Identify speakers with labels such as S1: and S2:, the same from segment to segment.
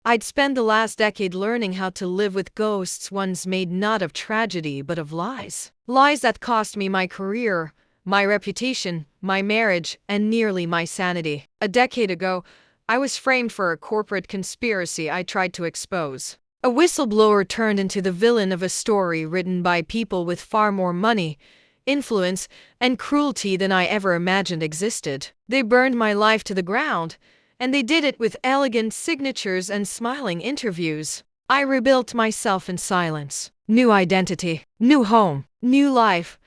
S1: I'd spent the last decade learning how to live with ghosts, ones made not of tragedy but of lies. Lies that cost me my career, my reputation, my marriage, and nearly my sanity. A decade ago, I was framed for a corporate conspiracy I tried to expose. A whistleblower turned into the villain of a story written by people with far more money, influence, and cruelty than I ever imagined existed. They burned my life to the ground, and they did it with elegant signatures and smiling interviews. I rebuilt myself in silence. New identity, new home, new life.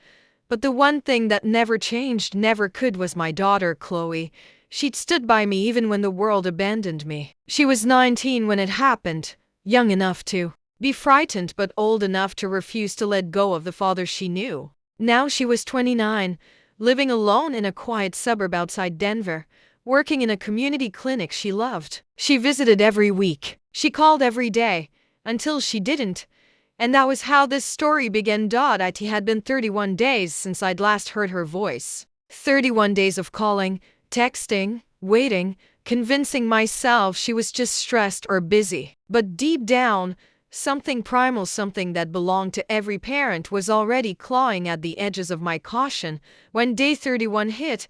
S1: But the one thing that never changed, never could, was my daughter, Chloe. She'd stood by me even when the world abandoned me. She was 19 when it happened, young enough to be frightened but old enough to refuse to let go of the father she knew. Now she was 29, living alone in a quiet suburb outside Denver, working in a community clinic she loved. She visited every week. She called every day, until she didn't. And that was how this story began. It had been 31 days since I'd last heard her voice. 31 days of calling, texting, waiting, convincing myself she was just stressed or busy. But deep down, something primal, something that belonged to every parent, was already clawing at the edges of my caution. When day 31 hit,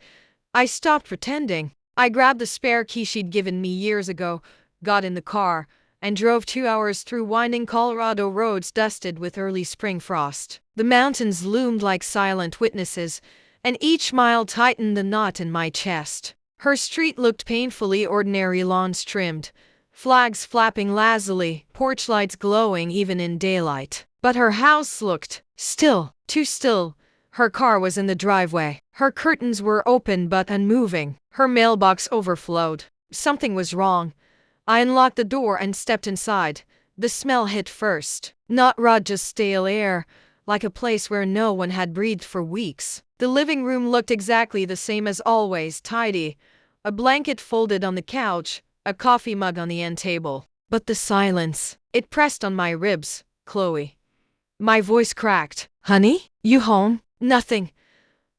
S1: I stopped pretending. I grabbed the spare key she'd given me years ago, got in the car, and drove 2 hours through winding Colorado roads dusted with early spring frost. The mountains loomed like silent witnesses, and each mile tightened the knot in my chest. Her street looked painfully ordinary, lawns trimmed, flags flapping lazily, porch lights glowing even in daylight. But her house looked still, too still. Her car was in the driveway. Her curtains were open but unmoving. Her mailbox overflowed. Something was wrong. I unlocked the door and stepped inside. The smell hit first. Not raw, just stale air, like a place where no one had breathed for weeks. The living room looked exactly the same as always, tidy. A blanket folded on the couch, a coffee mug on the end table. But the silence, it pressed on my ribs. Chloe. My voice cracked. Honey? You home? Nothing.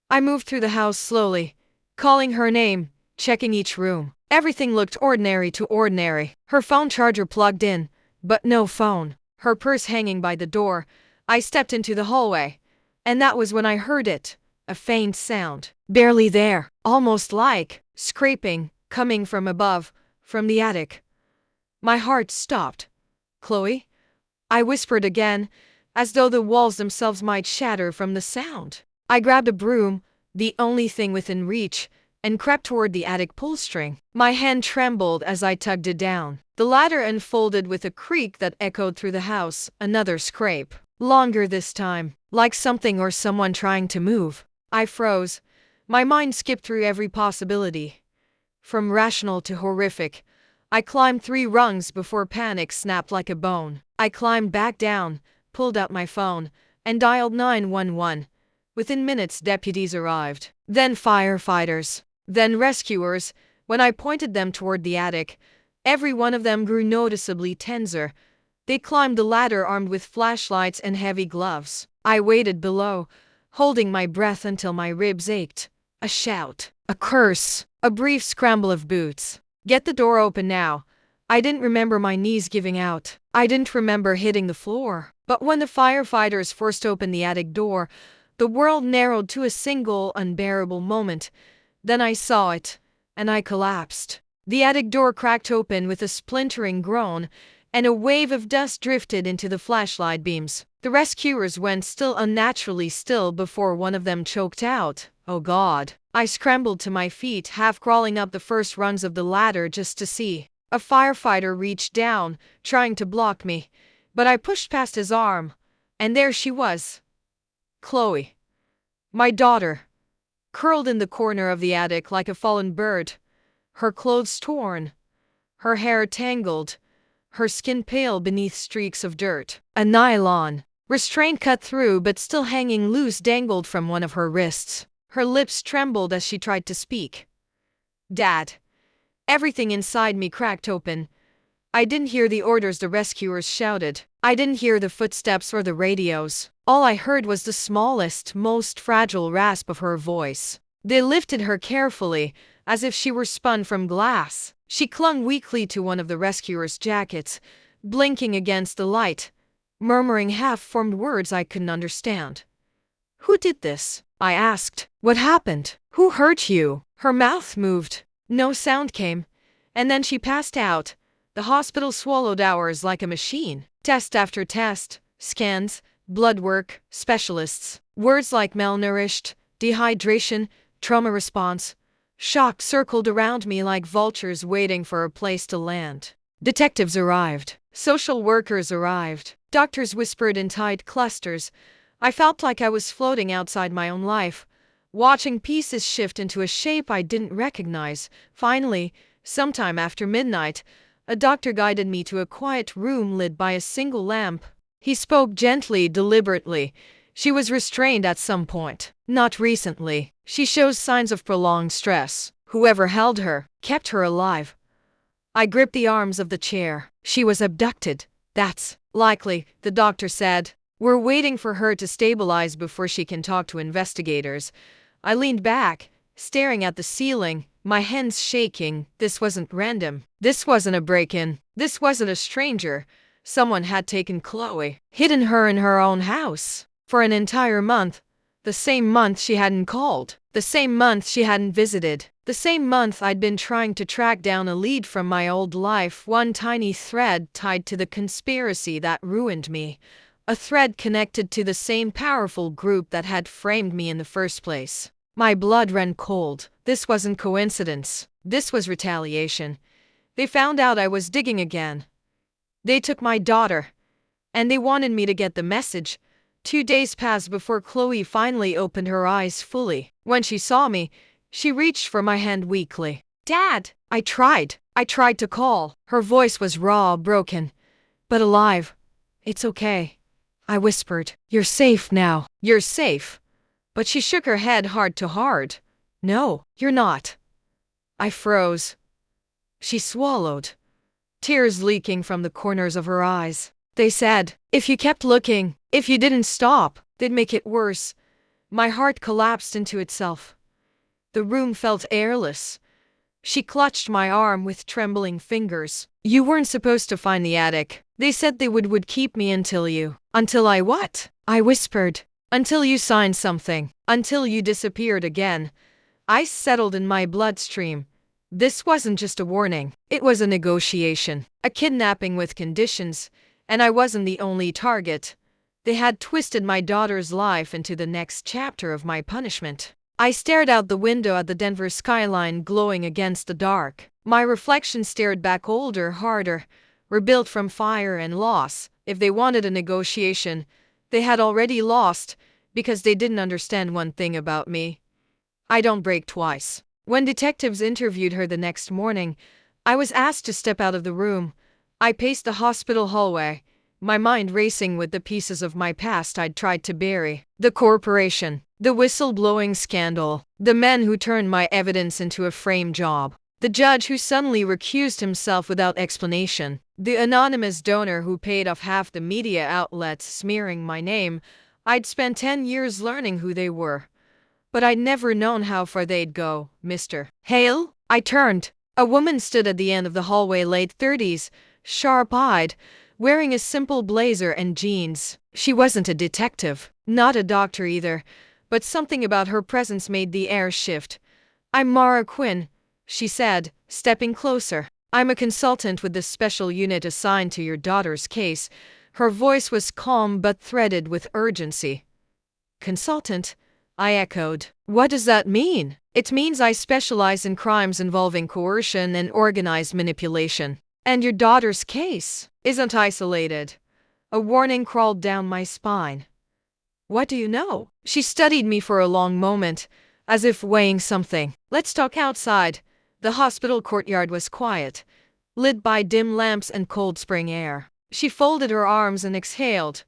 S1: I moved through the house slowly, calling her name, checking each room. Everything looked ordinary to ordinary. Her phone charger plugged in, but no phone. Her purse hanging by the door. I stepped into the hallway, and that was when I heard it. A faint sound. Barely there. Almost like scraping, coming from above, from the attic. My heart stopped. Chloe? I whispered again, as though the walls themselves might shatter from the sound. I grabbed a broom, the only thing within reach, and crept toward the attic pull string. My hand trembled as I tugged it down. The ladder unfolded with a creak that echoed through the house. Another scrape. Longer this time, like something or someone trying to move. I froze. My mind skipped through every possibility. From rational to horrific. I climbed 3 rungs before panic snapped like a bone. I climbed back down, pulled out my phone, and dialed 911. Within minutes, deputies arrived. Then firefighters. Then rescuers. When I pointed them toward the attic, every one of them grew noticeably tenser. They climbed the ladder armed with flashlights and heavy gloves. I waited below, holding my breath until my ribs ached. A shout. A curse. A brief scramble of boots. Get the door open now. I didn't remember my knees giving out. I didn't remember hitting the floor. But when the firefighters forced open the attic door, the world narrowed to a single unbearable moment. Then I saw it, and I collapsed. The attic door cracked open with a splintering groan, and a wave of dust drifted into the flashlight beams. The rescuers went still, unnaturally still, before one of them choked out, "Oh God." I scrambled to my feet, half crawling up the first rungs of the ladder just to see. A firefighter reached down, trying to block me, but I pushed past his arm, and there she was. Chloe. My daughter. Curled in the corner of the attic like a fallen bird. Her clothes torn. Her hair tangled. Her skin pale beneath streaks of dirt. A nylon restraint cut through but still hanging loose dangled from one of her wrists. Her lips trembled as she tried to speak. Dad. Everything inside me cracked open. I didn't hear the orders the rescuers shouted. I didn't hear the footsteps or the radios. All I heard was the smallest, most fragile rasp of her voice. They lifted her carefully, as if she were spun from glass. She clung weakly to one of the rescuer's jackets, blinking against the light, murmuring half-formed words I couldn't understand. "Who did this?" I asked. "What happened? Who hurt you?" Her mouth moved. No sound came, and then she passed out. The hospital swallowed hours like a machine. Test after test, scans, blood work, specialists. Words like malnourished, dehydration, trauma response, shock circled around me like vultures waiting for a place to land. Detectives arrived. Social workers arrived. Doctors whispered in tight clusters. I felt like I was floating outside my own life, watching pieces shift into a shape I didn't recognize. Finally, sometime after midnight, a doctor guided me to a quiet room lit by a single lamp. He spoke gently, deliberately. "She was restrained at some point. Not recently. She shows signs of prolonged stress. Whoever held her kept her alive." I gripped the arms of the chair. "She was abducted. That's likely," the doctor said. "We're waiting for her to stabilize before she can talk to investigators." I leaned back, staring at the ceiling, my hands shaking. This wasn't random. This wasn't a break-in. This wasn't a stranger. Someone had taken Chloe, hidden her in her own house. For an entire month. The same month she hadn't called. The same month she hadn't visited. The same month I'd been trying to track down a lead from my old life, one tiny thread tied to the conspiracy that ruined me. A thread connected to the same powerful group that had framed me in the first place. My blood ran cold. This wasn't coincidence. This was retaliation. They found out I was digging again. They took my daughter. And they wanted me to get the message. 2 days passed before Chloe finally opened her eyes fully. When she saw me, she reached for my hand weakly. "Dad!" I tried to call. Her voice was raw, broken, but alive. "It's okay," I whispered. "You're safe now." "You're safe." But she shook her head hard to hard. "No, you're not." I froze. She swallowed, tears leaking from the corners of her eyes. "They said, if you kept looking, if you didn't stop, they'd make it worse." My heart collapsed into itself. The room felt airless. She clutched my arm with trembling fingers. "You weren't supposed to find the attic. They said they would keep me until you." "Until I what?" I whispered. "Until you signed something. Until you disappeared again." Ice settled in my bloodstream. This wasn't just a warning. It was a negotiation. A kidnapping with conditions. And I wasn't the only target. They had twisted my daughter's life into the next chapter of my punishment. I stared out the window at the Denver skyline glowing against the dark. My reflection stared back, older, harder, rebuilt from fire and loss. If they wanted a negotiation, they had already lost, because they didn't understand one thing about me. I don't break twice. When detectives interviewed her the next morning, I was asked to step out of the room. I paced the hospital hallway, my mind racing with the pieces of my past I'd tried to bury. The corporation, the whistleblowing scandal, the men who turned my evidence into a frame job, the judge who suddenly recused himself without explanation, the anonymous donor who paid off half the media outlets smearing my name. I'd spent 10 years learning who they were, but I'd never known how far they'd go. "Mr. Hale?" I turned. A woman stood at the end of the hallway, late 30s, sharp-eyed, wearing a simple blazer and jeans. She wasn't a detective, not a doctor either, but something about her presence made the air shift. "I'm Mara Quinn," she said, stepping closer. "I'm a consultant with the special unit assigned to your daughter's case." Her voice was calm but threaded with urgency. "Consultant?" I echoed. "What does that mean?" "It means I specialize in crimes involving coercion and organized manipulation. And your daughter's case isn't isolated." A warning crawled down my spine. "What do you know?" She studied me for a long moment, as if weighing something. "Let's talk outside." The hospital courtyard was quiet, lit by dim lamps and cold spring air. She folded her arms and exhaled.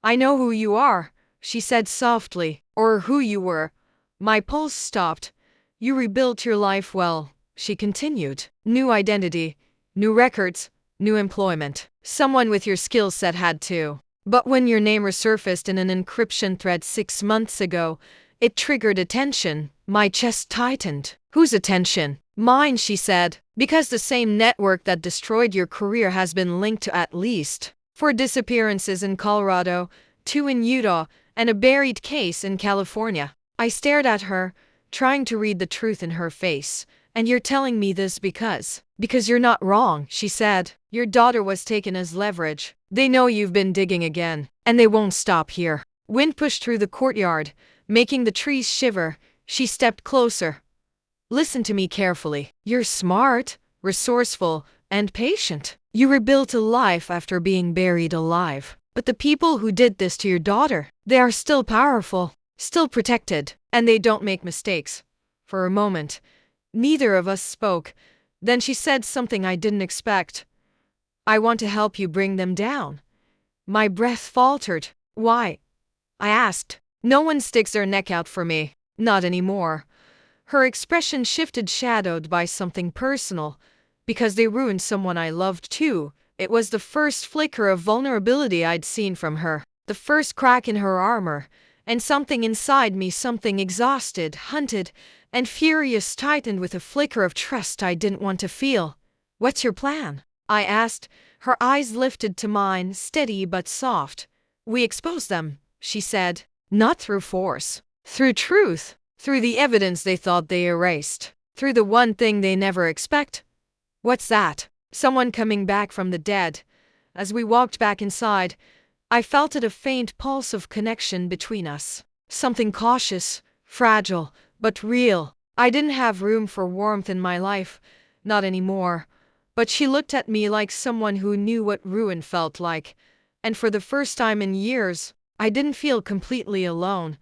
S1: "I know who you are," she said softly, "or who you were." My pulse stopped. "You rebuilt your life well," she continued. "New identity, new records, new employment. Someone with your skill set had too. But when your name resurfaced in an encryption thread 6 months ago, it triggered attention." My chest tightened. "Whose attention?" Mine, she said, because the same network that destroyed your career has been linked to at least 4 disappearances in Colorado, 2 in Utah, and a buried case in California. I stared at her, trying to read the truth in her face. And you're telling me this because you're not wrong, she said. Your daughter was taken as leverage. They know you've been digging again, and they won't stop here. Wind pushed through the courtyard, making the trees shiver. She stepped closer. Listen to me carefully. You're smart, resourceful, and patient. You rebuilt a life after being buried alive. But the people who did this to your daughter, they are still powerful, still protected, and they don't make mistakes. For a moment, neither of us spoke. Then she said something I didn't expect. I want to help you bring them down. My breath faltered. Why? I asked. No one sticks their neck out for me. Not anymore. Her expression shifted, shadowed by something personal. Because they ruined someone I loved too. It was the first flicker of vulnerability I'd seen from her. The first crack in her armor. And something inside me, something exhausted, hunted, and furious, tightened with a flicker of trust I didn't want to feel. What's your plan? I asked, her eyes lifted to mine, steady but soft. We expose them, she said. Not through force. Through truth. Through the evidence they thought they erased. Through the one thing they never expect. What's that? Someone coming back from the dead. As we walked back inside, I felt it, a faint pulse of connection between us. Something cautious, fragile, but real. I didn't have room for warmth in my life. Not anymore. But she looked at me like someone who knew what ruin felt like. And for the first time in years, I didn't feel completely alone.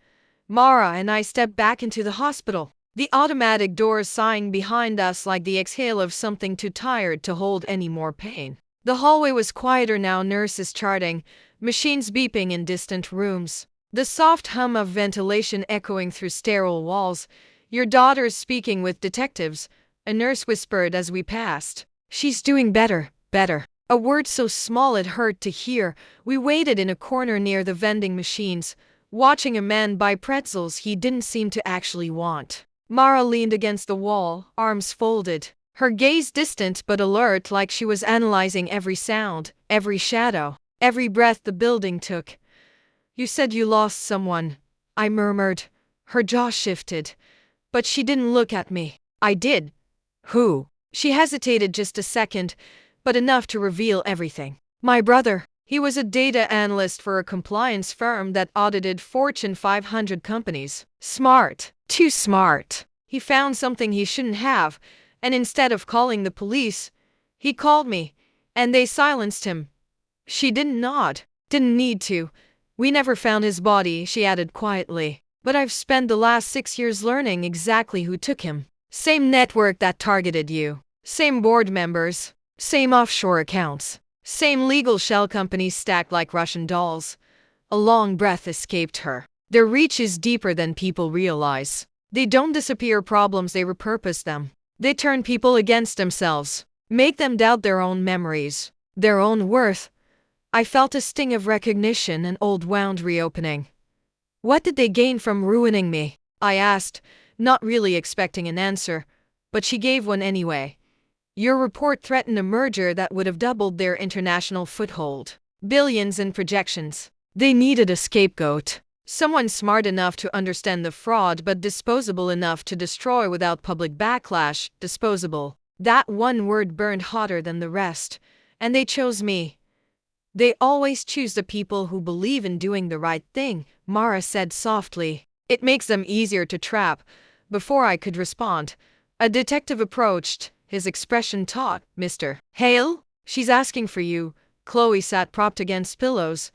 S1: Mara and I stepped back into the hospital. The automatic doors sighing behind us like the exhale of something too tired to hold any more pain. The hallway was quieter now, nurses charting, machines beeping in distant rooms. The soft hum of ventilation echoing through sterile walls. Your daughter's speaking with detectives, a nurse whispered as we passed. She's doing better, better. A word so small it hurt to hear. We waited in a corner near the vending machines, watching a man buy pretzels he didn't seem to actually want. Mara leaned against the wall, arms folded, her gaze distant but alert, like she was analyzing every sound, every shadow, every breath the building took. You said you lost someone, I murmured. Her jaw shifted, but she didn't look at me. I did. Who? She hesitated just a second, but enough to reveal everything. My brother. He was a data analyst for a compliance firm that audited Fortune 500 companies. Smart. Too smart. He found something he shouldn't have, and instead of calling the police, he called me, and they silenced him. She didn't nod. Didn't need to. We never found his body, she added quietly. But I've spent the last 6 years learning exactly who took him. Same network that targeted you. Same board members. Same offshore accounts. Same legal shell companies stacked like Russian dolls. A long breath escaped her. Their reach is deeper than people realize. They don't disappear problems, they repurpose them. They turn people against themselves. Make them doubt their own memories. Their own worth. I felt a sting of recognition, an old wound reopening. What did they gain from ruining me? I asked, not really expecting an answer, but she gave one anyway. Your report threatened a merger that would have doubled their international foothold. Billions in projections. They needed a scapegoat. Someone smart enough to understand the fraud but disposable enough to destroy without public backlash. Disposable. That one word burned hotter than the rest. And they chose me. They always choose the people who believe in doing the right thing, Mara said softly. It makes them easier to trap. Before I could respond, a detective approached, his expression taut. Mr. Hale? She's asking for you. Chloe sat propped against pillows,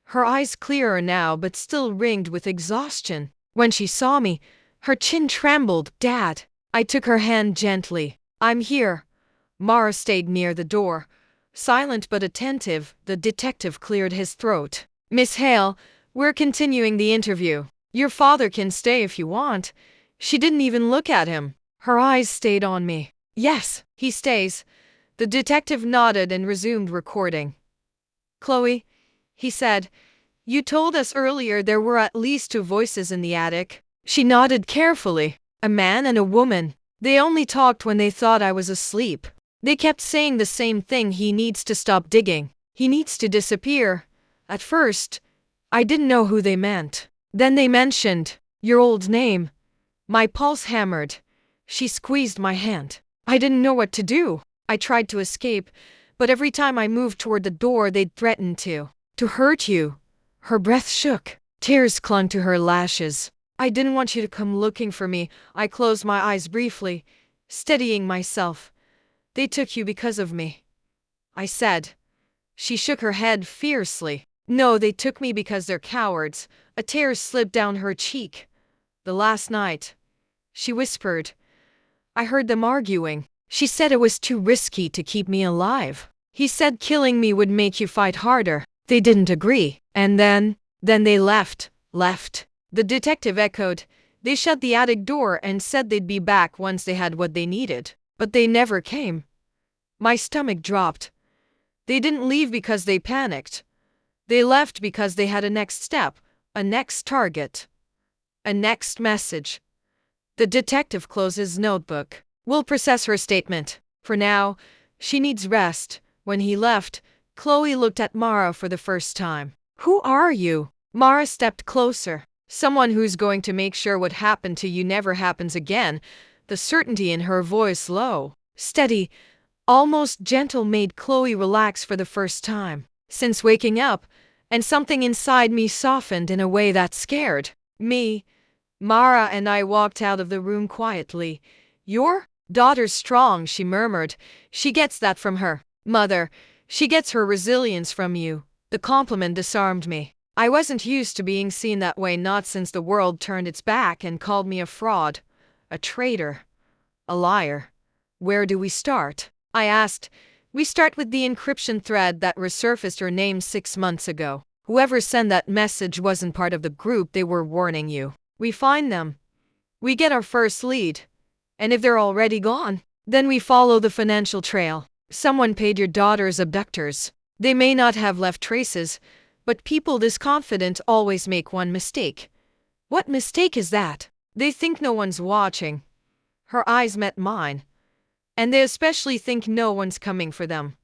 S1: her eyes clearer now but still ringed with exhaustion. When she saw me, her chin trembled. Dad. I took her hand gently. I'm here. Mara stayed near the door. Silent but attentive, the detective cleared his throat. Miss Hale, we're continuing the interview. Your father can stay if you want. She didn't even look at him. Her eyes stayed on me. Yes, he stays. The detective nodded and resumed recording. Chloe, he said, you told us earlier there were at least 2 voices in the attic. She nodded carefully. A man and a woman. They only talked when they thought I was asleep. They kept saying the same thing: he needs to stop digging. He needs to disappear. At first, I didn't know who they meant. Then they mentioned your old name. My pulse hammered. She squeezed my hand. I didn't know what to do. I tried to escape, but every time I moved toward the door, they'd threaten to hurt you. Her breath shook. Tears clung to her lashes. I didn't want you to come looking for me. I closed my eyes briefly, steadying myself. They took you because of me, I said. She shook her head fiercely. No, they took me because they're cowards. A tear slipped down her cheek. The last night, she whispered, I heard them arguing. She said it was too risky to keep me alive. He said killing me would make you fight harder. They didn't agree. And then they left. The detective echoed. They shut the attic door and said they'd be back once they had what they needed. But they never came. My stomach dropped. They didn't leave because they panicked. They left because they had a next step, a next target, a next message. The detective closed his notebook. We'll process her statement. For now, she needs rest. When he left, Chloe looked at Mara for the first time. Who are you? Mara stepped closer. Someone who's going to make sure what happened to you never happens again. The certainty in her voice, low, steady, almost gentle, made Chloe relax for the first time since waking up, and something inside me softened in a way that scared me. Mara and I walked out of the room quietly. Your daughter's strong, she murmured. She gets that from her mother. She gets her resilience from you. The compliment disarmed me. I wasn't used to being seen that way, not since the world turned its back and called me a fraud, a traitor, a liar. Where do we start? I asked. We start with the encryption thread that resurfaced her name 6 months ago. Whoever sent that message wasn't part of the group they were warning you. We find them. We get our first lead. And if they're already gone, then we follow the financial trail. Someone paid your daughter's abductors. They may not have left traces, but people this confident always make one mistake. What mistake is that? They think no one's watching. Her eyes met mine. And they especially think no one's coming for them.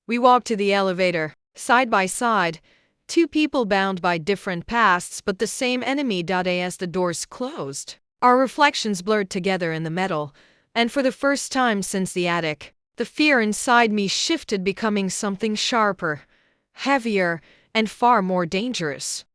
S1: We walked to the elevator, side by side, two people bound by different pasts but the same enemy. As the doors closed, our reflections blurred together in the metal, and for the first time since the attic, the fear inside me shifted, becoming something sharper, heavier, and far more dangerous.